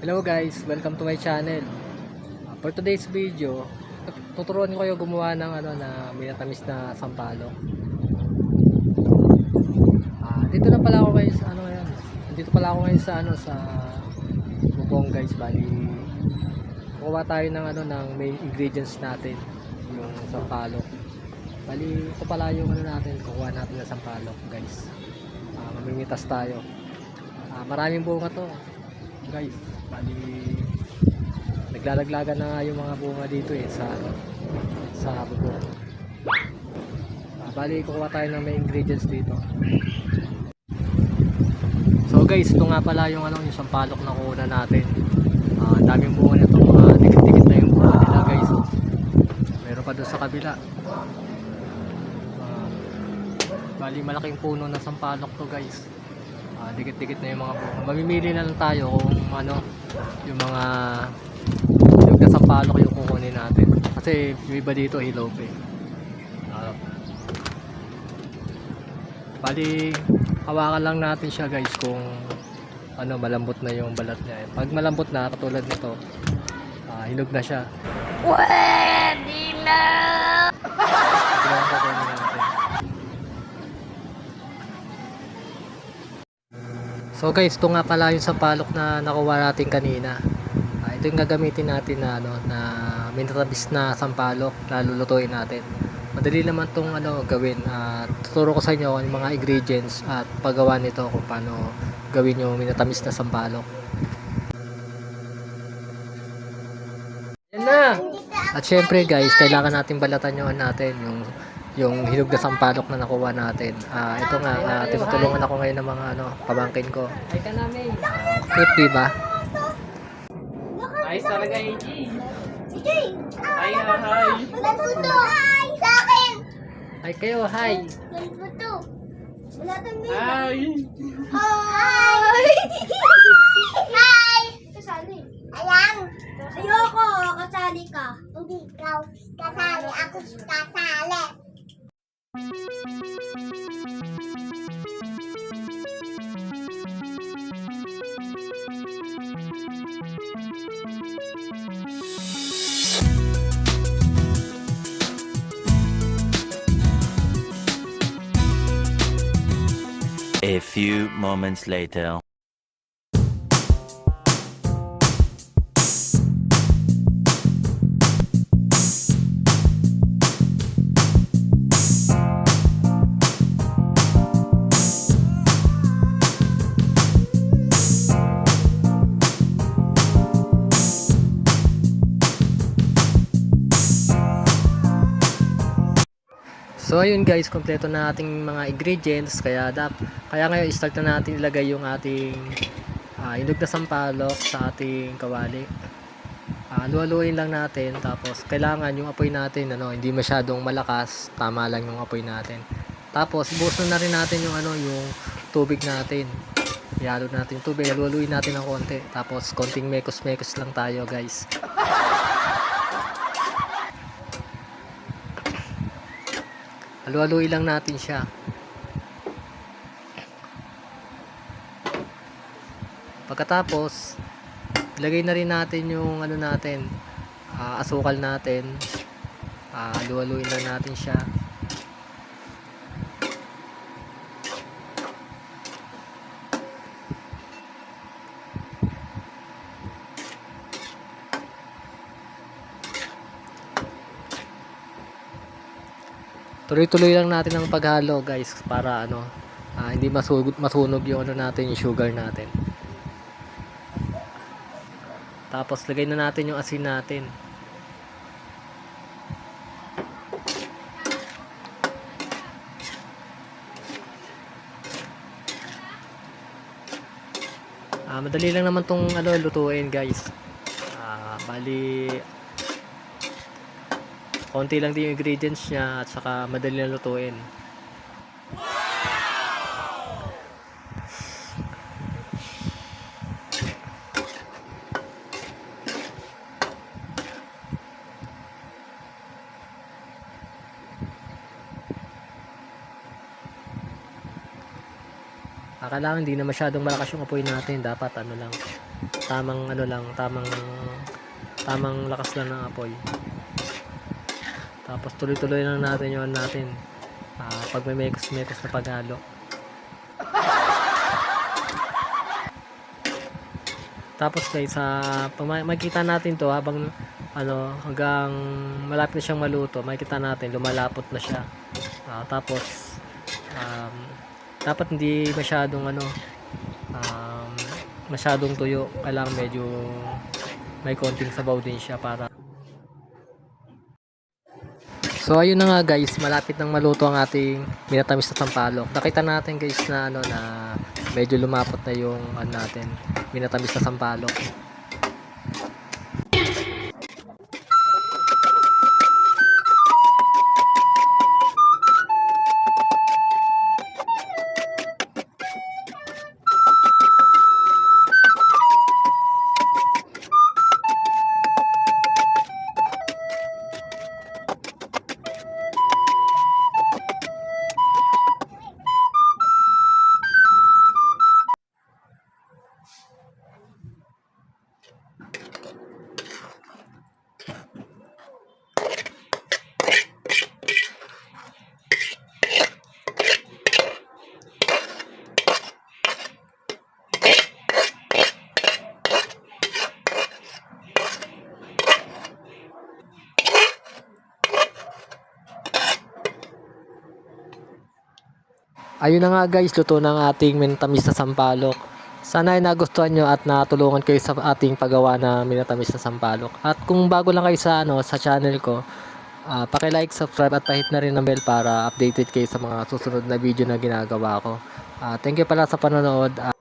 Hello guys, welcome to my channel. For today's video, tuturuan ko kayo gumawa ng minatamis na sampalok. Dito na pala ako guys, Dito pala ako ngayon sa Bubong guys, bali kukuha tayo ng main ingredients natin, yung sampalok. Bali ito pala yung natin, kukuha natin ng sampalok guys. Mamimitas tayo. Maraming bunga to guys. Bali naglalaglagan na nga yung mga bunga dito sa bubong. Bali kukuha tayo ng may ingredients dito. So guys, ito nga pala yung sampalok na kuha natin. Daming bunga nito, dikit-dikit na yung bunga nila guys. Meron pa doon sa kabila. Bali malaking puno na sampalok to guys. Dikit-dikit na yung mga bunga. Mamimili na lang tayo kung yung mga yung na sampalok yung kukunin natin. Kasi yung iba dito hilaw pa. Bali hawakan lang natin siya guys kung malambot na yung balat niya. Pag malambot na katulad nito, hinog na siya. Pwede na! So guys, ito nga pala yung sampalok na nakuha natin kanina. Ito yung gagamitin natin na minatamis na sampalok na lulutuin natin. Madali naman itong gawin. Tuturo ko sa inyo yung mga ingredients at paggawa nito kung paano gawin yung minatamis na sampalok. Yan na! At syempre guys, kailangan natin balatan yung hinog na sampalok na nakuha natin. Ito nga, tinutulungan ako ngayon ng mga pamangkin ko. Ay ka namin. Cute, diba? Ayos talaga, AG. Sige! Hi, hi. Nagputo! Hi! Sa akin! Hi kayo, hi! Nagputo! Wala kang Hi. Hi! Hi! Kasali. Alam! Ayoko! Kasali ka. Hindi ikaw kasali. Ako kasali. A few moments later. So ayun guys, kompleto na ating mga ingredients. Kaya ngayon start na natin ilagay yung ating hinog na sampalok sa ating kawali. Luwaluin lang natin, tapos kailangan yung apoy natin hindi masyadong malakas, tama lang yung apoy natin. Tapos buhos na rin natin yung tubig natin. Ihalo natin yung tubig, luwaluin natin ng konti. Tapos konting mekos-mekos lang tayo guys. Halu-haluin lang natin siya. Pagkatapos, ilagay na rin natin yung asukal natin. Halu-haluin lang natin siya. Tuloy-tuloy lang natin ang paghalo guys para hindi masunog yung natin, yung sugar natin. Tapos lagay na natin yung asin natin. Madali lang naman tong lutuin guys. Bali konti lang din yung ingredients niya at saka madali lang lutuin. Kailangan hindi na masyadong malakas yung apoy natin. Dapat tamang lakas lang ng apoy. Tapos tuloy-tuloy lang natin yung natin. Pag may mekos-mekos na paghalo. Tapos guys, makikita natin to habang hanggang malapit na siyang maluto, makikita natin lumalapot na siya. Tapos dapat hindi masyadong tuyo. Kailangan medyo may konting sabaw din siya para. So ayun na nga guys, malapit nang maluto ang ating minatamis na sampalok. Nakita natin guys na na medyo lumapot na yung natin, minatamis na sampalok. Ayun na nga guys, luto ng ating minatamis na sampalok. Sana ay nagustuhan nyo at natulungan kayo sa ating paggawa na minatamis na sampalok. At kung bago lang kayo sa channel ko, paki-like, subscribe at pahit na rin ng bell para updated kayo sa mga susunod na video na ginagawa ko. Thank you pala sa panonood.